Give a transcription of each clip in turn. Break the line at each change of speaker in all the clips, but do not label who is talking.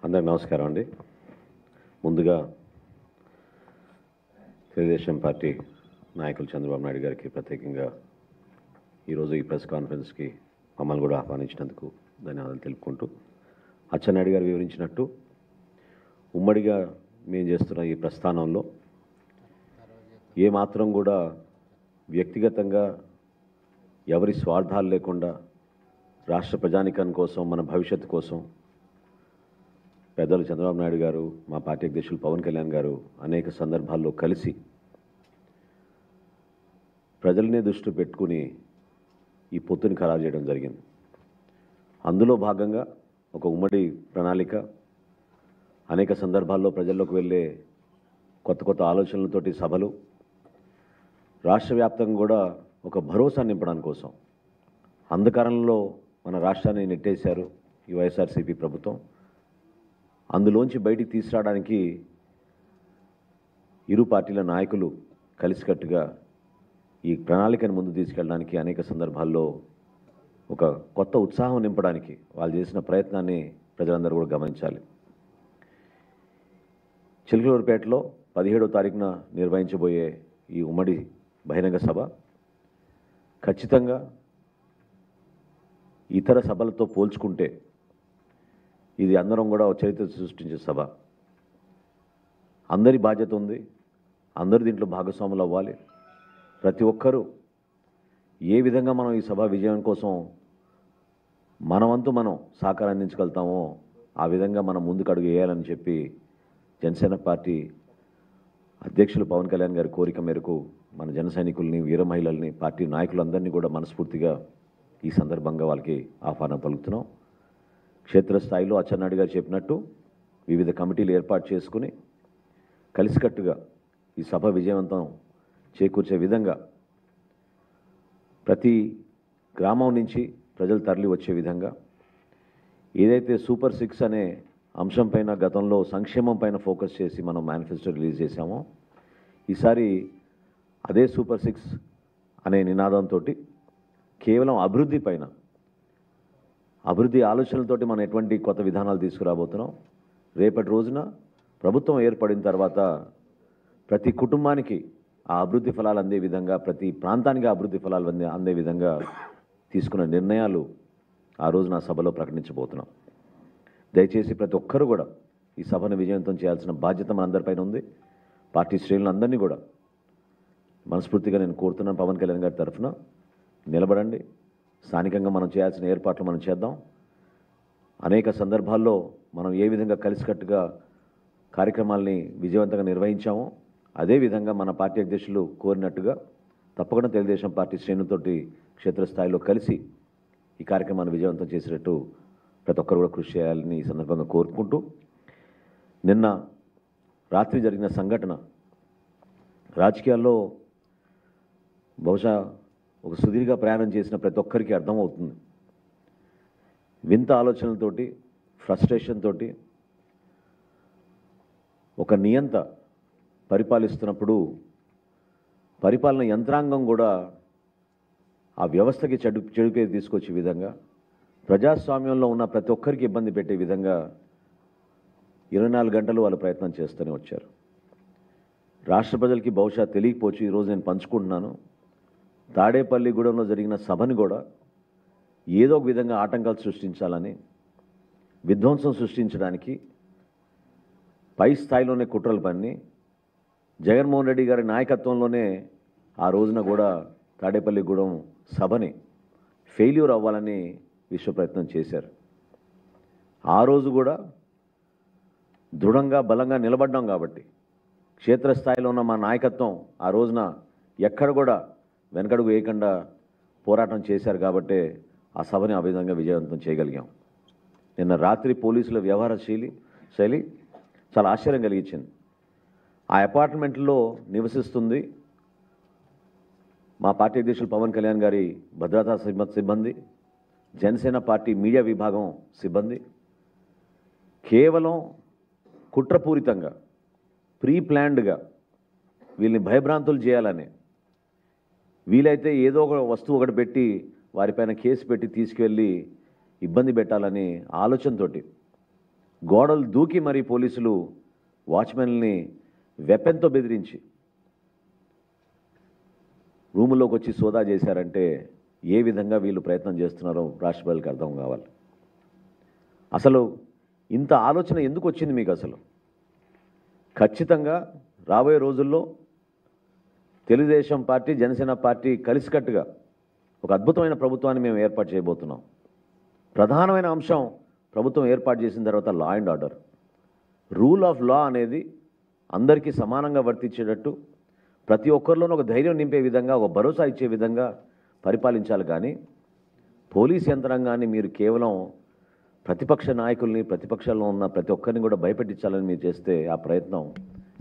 అందరికి నమస్కారం అండి. ముందుగా తెలుగుదేశం పార్టీ నాయకులు చంద్రబాబు నాయుడు గారికి ప్రత్యేకంగా ఈరోజు ఈ ప్రెస్ కాన్ఫరెన్స్కి మమ్మల్ని కూడా ఆహ్వానించినందుకు ధన్యవాదాలు తెలుపుకుంటూ, అచ్చెన్నాయుడు గారు వివరించినట్టు ఉమ్మడిగా మేము చేస్తున్న ఈ ప్రస్థానంలో ఏమాత్రం కూడా వ్యక్తిగతంగా ఎవరి స్వార్థాలు లేకుండా రాష్ట్ర ప్రజానికం కోసం, మన భవిష్యత్తు కోసం పెద్దలు చంద్రబాబు నాయుడు గారు, మా పార్టీ అధ్యక్షులు పవన్ కళ్యాణ్ గారు అనేక సందర్భాల్లో కలిసి ప్రజలనే దృష్టి పెట్టుకుని ఈ పొత్తుని ఖరారు చేయడం జరిగింది. అందులో భాగంగా ఒక ఉమ్మడి ప్రణాళిక, అనేక సందర్భాల్లో ప్రజల్లోకి వెళ్ళే కొత్త కొత్త ఆలోచనలతోటి సభలు, రాష్ట్ర వ్యాప్తంగా కూడా ఒక భరోసా నింపడానికి కోసం అంధకారంలో మన రాష్ట్రాన్ని నెట్టేశారు ఈ వైఎస్ఆర్సీపీ ప్రభుత్వం. అందులోంచి బయటికి తీసుకురావడానికి ఇరు పార్టీల నాయకులు కలిసికట్టుగా ఈ ప్రణాళికను ముందు తీసుకెళ్ళడానికి అనేక సందర్భాల్లో ఒక కొత్త ఉత్సాహం నింపడానికి వాళ్ళు చేసిన ప్రయత్నాన్ని ప్రజలందరూ కూడా గమనించాలి. చిలకలూరుపేటలో 17వ తారీఖున నిర్వహించబోయే ఈ ఉమ్మడి బహిరంగ సభ ఖచ్చితంగా ఇతర సభలతో పోల్చుకుంటే ఇది అందరం కూడా చరిత్ర సృష్టించే సభ. అందరి బాధ్యత ఉంది, అందరూ దీంట్లో భాగస్వాములు అవ్వాలి. ప్రతి ఒక్కరూ ఏ విధంగా మనం ఈ సభ విజయం కోసం మనవంతు మనం సహకారం అందించగలుగుతామో ఆ విధంగా మనం ముందుకు అడుగు వేయాలని చెప్పి జనసేన పార్టీ అధ్యక్షులు పవన్ కళ్యాణ్ గారి కోరిక మేరకు మన జన సైనికుల్ని, వీర మహిళల్ని, పార్టీ నాయకులందరినీ కూడా మనస్ఫూర్తిగా ఈ సందర్భంగా వాళ్ళకి ఆహ్వానం పలుకుతున్నాం. క్షేత్రస్థాయిలో అచ్చెన్నాయుడు గారు చెప్పినట్టు వివిధ కమిటీలు ఏర్పాటు చేసుకుని కలిసికట్టుగా ఈ సభ విజయవంతం చేకూర్చే విధంగా ప్రతి గ్రామం నుంచి ప్రజలు తరలి వచ్చే విధంగా ఏదైతే సూపర్ 6 అనే అంశం పైన గతంలో సంక్షేమం పైన ఫోకస్ చేసి మనం మేనిఫెస్టో రిలీజ్ చేశామో, ఈసారి అదే సూపర్ 6 అనే నినాదంతో కేవలం అభివృద్ధి పైన, అభివృద్ధి ఆలోచనలతోటి మనం ఎటువంటి కొత్త విధానాలు తీసుకురాబోతున్నాం. రేపటి రోజున ప్రభుత్వం ఏర్పడిన తర్వాత ప్రతి కుటుంబానికి ఆ అభివృద్ధి ఫలాలు అందే విధంగా, ప్రతి ప్రాంతానికి అభివృద్ధి ఫలాలు అందే విధంగా తీసుకున్న నిర్ణయాలు ఆ రోజున సభలో ప్రకటించబోతున్నాం. దయచేసి ప్రతి ఒక్కరూ కూడా ఈ సభను విజయవంతం చేయాల్సిన బాధ్యత మనందరిపైన ఉంది. పార్టీ శ్రేణులందరినీ కూడా మనస్ఫూర్తిగా నేను కోరుతున్నాను, పవన్ కళ్యాణ్ గారి తరఫున నిలబడండి. స్థానికంగా మనం చేయాల్సిన ఏర్పాట్లు మనం చేద్దాం. అనేక సందర్భాల్లో మనం ఏ విధంగా కలిసికట్టుగా కార్యక్రమాల్ని విజయవంతంగా నిర్వహించామో అదేవిధంగా మన పార్టీ అధ్యక్షులు కోరినట్టుగా తప్పకుండా తెలుగుదేశం పార్టీ శ్రేణులతోటి క్షేత్రస్థాయిలో కలిసి ఈ కార్యక్రమాన్ని విజయవంతం చేసేటట్టు ప్రతి ఒక్కరు కూడా కృషి చేయాలని ఈ సందర్భంగా కోరుకుంటూ, నిన్న రాత్రి జరిగిన సంఘటన రాజకీయాల్లో బహుశా ఒక సుదీర్ఘ ప్రయాణం చేసిన ప్రతి ఒక్కరికి అర్థమవుతుంది. వింత ఆలోచనలతోటి, ఫ్రస్ట్రేషన్ తోటి ఒక నియంత పరిపాలిస్తున్నప్పుడు పరిపాలన యంత్రాంగం కూడా ఆ వ్యవస్థకి చెడుపేరు తీసుకొచ్చే విధంగా, ప్రజాస్వామ్యంలో ఉన్న ప్రతి ఒక్కరికి ఇబ్బంది పెట్టే విధంగా 24 గంటలు వాళ్ళు ప్రయత్నం చేస్తూనే వచ్చారు. రాష్ట్ర ప్రజలకి బహుశా తెలియకపోవచ్చు, ఈరోజు నేను పంచుకుంటున్నాను. తాడేపల్లిగూడెంలో జరిగిన సభని కూడా ఏదో ఒక విధంగా ఆటంకాలు సృష్టించాలని, విధ్వంసం సృష్టించడానికి పై స్థాయిలోనే కుట్రలు పన్ని జగన్మోహన్ రెడ్డి గారి నాయకత్వంలోనే ఆ రోజున కూడా తాడేపల్లిగూడెం సభని ఫెయిల్యూర్ అవ్వాలని విశ్వ ప్రయత్నం చేశారు. ఆ రోజు కూడా దృఢంగా, బలంగా నిలబడ్డాం కాబట్టి క్షేత్రస్థాయిలో ఉన్న మా నాయకత్వం ఆ రోజున ఎక్కడ కూడా వెనకడుగు వేయకుండా పోరాటం చేశారు కాబట్టి ఆ సభని ఆ విధంగా విజయవంతం చేయగలిగాం. నిన్న రాత్రి పోలీసుల వ్యవహార శైలి చాలా ఆశ్చర్యం కలిగించింది. ఆ అపార్ట్మెంట్లో నివసిస్తుంది మా పార్టీ అధ్యక్షులు పవన్ కళ్యాణ్ గారి భద్రతా సిబ్బంది, జనసేన పార్టీ మీడియా విభాగం సిబ్బంది. కేవలం కుట్రపూరితంగా, ప్రీ ప్లాన్డ్గా వీళ్ళని భయభ్రాంతులు చేయాలని, వీలైతే ఏదో ఒక వస్తువు ఒకటి పెట్టి వారిపైన కేసు పెట్టి తీసుకెళ్ళి ఇబ్బంది పెట్టాలని ఆలోచనతోటి గోడలు దూకి మరీ పోలీసులు వాచ్మెన్ని వెపన్తో బెదిరించి రూముల్లోకి వచ్చి సోదా చేశారంటే ఏ విధంగా వీళ్ళు ప్రయత్నం చేస్తున్నారో రాష్ట్ర ప్రజలకు అర్థం కావాలి. అసలు ఇంత ఆలోచన ఎందుకు వచ్చింది మీకు? అసలు ఖచ్చితంగా రాబోయే రోజుల్లో తెలుగుదేశం పార్టీ, జనసేన పార్టీ కలిసికట్టుగా ఒక అద్భుతమైన ప్రభుత్వాన్ని మేము ఏర్పాటు చేయబోతున్నాం. ప్రధానమైన అంశం ప్రభుత్వం ఏర్పాటు చేసిన తర్వాత law and order, rule of law అనేది అందరికీ సమానంగా వర్తించేటట్టు, ప్రతి ఒక్కరిలోనూ ఒక ధైర్యం నింపే విధంగా, ఒక భరోసా ఇచ్చే విధంగా పరిపాలించాలి. కానీ పోలీస్ యంత్రాంగాన్ని మీరు కేవలం ప్రతిపక్ష నాయకుల్ని, ప్రతిపక్షాల్లో ఉన్న ప్రతి ఒక్కరిని కూడా భయపెట్టించాలని మీరు చేస్తే ఆ ప్రయత్నం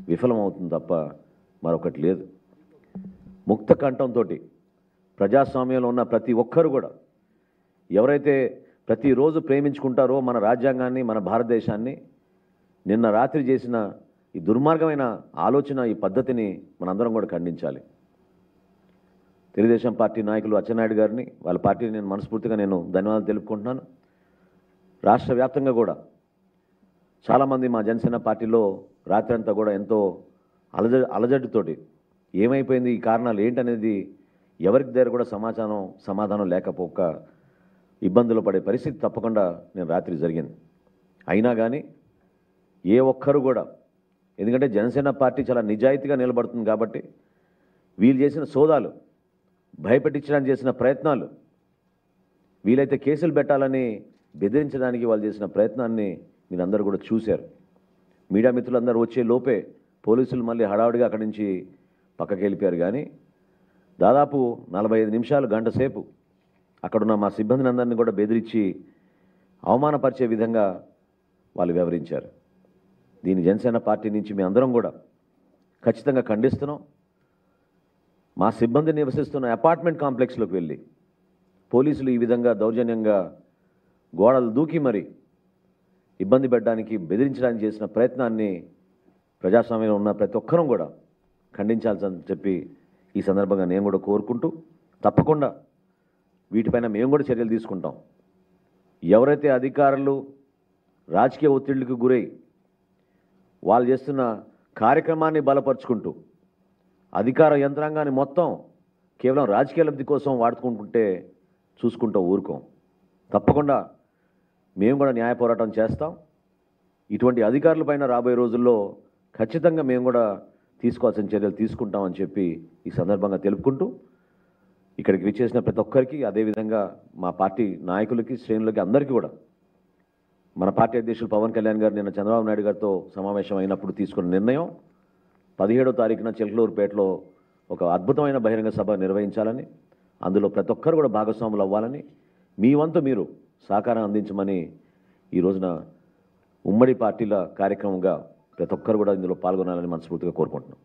విఫలమవుతుంది తప్ప మరొకటి లేదు. ముక్త కంఠంతో ప్రజాస్వామ్యంలో ఉన్న ప్రతి ఒక్కరు కూడా ఎవరైతే ప్రతిరోజు ప్రేమించుకుంటారో మన రాజ్యాంగాన్ని, మన భారతదేశాన్ని, నిన్న రాత్రి చేసిన ఈ దుర్మార్గమైన ఆలోచన, ఈ పద్ధతిని మనందరం కూడా ఖండించాలి. తెలుగుదేశం పార్టీ నాయకులు అచ్చెన్నాయుడు గారిని, వాళ్ళ పార్టీని నేను మనస్ఫూర్తిగా ధన్యవాదాలు తెలుపుకుంటున్నాను. రాష్ట్ర వ్యాప్తంగా కూడా చాలామంది మా జనసేన పార్టీలో రాత్రి అంతా కూడా ఎంతో అలజడితోటి ఏమైపోయింది, ఈ కారణాలు ఏంటనేది ఎవరికి దగ్గర కూడా సమాధానం లేకపోక ఇబ్బందులు పడే పరిస్థితి తప్పకుండా నేను రాత్రి జరిగింది. అయినా కానీ ఏ ఒక్కరు కూడా, ఎందుకంటే జనసేన పార్టీ చాలా నిజాయితీగా నిలబడుతుంది కాబట్టి వీళ్ళు చేసిన సోదాలు, భయపెట్టించడానికి చేసిన ప్రయత్నాలు, వీలైతే కేసులు పెట్టాలని బెదిరించడానికి వాళ్ళు చేసిన ప్రయత్నాన్ని మీరందరూ కూడా చూశారు. మీడియా మిత్రులందరూ వచ్చే లోపే పోలీసులు మళ్ళీ హడావుడిగా అక్కడి నుంచి పక్కకి వెళ్ళిపోయారు. కానీ దాదాపు 45 నిమిషాలు, గంట సేపు అక్కడున్న మా సిబ్బందిని అందరినీ కూడా బెదిరించి అవమానపరిచే విధంగా వాళ్ళు వ్యవహరించారు. దీని జనసేన పార్టీ నుంచి మీ అందరం కూడా ఖచ్చితంగా ఖండిస్తున్నాం. మా సిబ్బంది నివసిస్తున్న అపార్ట్మెంట్ కాంప్లెక్స్లోకి వెళ్ళి పోలీసులు ఈ విధంగా దౌర్జన్యంగా గోడలు దూకి మరి ఇబ్బంది పెట్టడానికి, బెదిరించడానికి చేసిన ప్రయత్నాన్ని ప్రజాస్వామ్యంలో ఉన్న ప్రతి ఒక్కరూ కూడా ఖండించాల్సి చెప్పి ఈ సందర్భంగా నేను కూడా కోరుకుంటూ, తప్పకుండా వీటిపైన మేము కూడా చర్యలు తీసుకుంటాం. ఎవరైతే అధికారులు రాజకీయ ఒత్తిళ్లకు గురై వాళ్ళు చేస్తున్న కార్యక్రమాన్ని బలపరుచుకుంటూ అధికార యంత్రాంగాన్ని మొత్తం కేవలం రాజకీయ లబ్ధి కోసం వాడుకుంటుంటే చూసుకుంటూ ఊరుకోం. తప్పకుండా మేము కూడా న్యాయ పోరాటం చేస్తాం. ఇటువంటి అధికారులపైన రాబోయే రోజుల్లో ఖచ్చితంగా మేము కూడా తీసుకోవాల్సిన చర్యలు తీసుకుంటామని చెప్పి ఈ సందర్భంగా తెలుపుకుంటూ, ఇక్కడికి విచ్చేసిన ప్రతి ఒక్కరికి, అదేవిధంగా మా పార్టీ నాయకులకి, శ్రేణులకి, అందరికీ కూడా మన పార్టీ అధ్యక్షులు పవన్ కళ్యాణ్ గారు నిన్న చంద్రబాబు నాయుడు గారితో సమావేశం అయినప్పుడు తీసుకున్న నిర్ణయం 17వ తారీఖున చిలకలూరుపేటలో ఒక అద్భుతమైన బహిరంగ సభ నిర్వహించాలని, అందులో ప్రతి ఒక్కరు కూడా భాగస్వాములు అవ్వాలని, మీ వంతు మీరు సహకారం అందించమని ఈ రోజున ఉమ్మడి పార్టీల కార్యక్రమంగా ప్రతి ఒక్కరు కూడా ఇందులో పాల్గొనాలని మనస్ఫూర్తిగా కోరుకుంటున్నాం.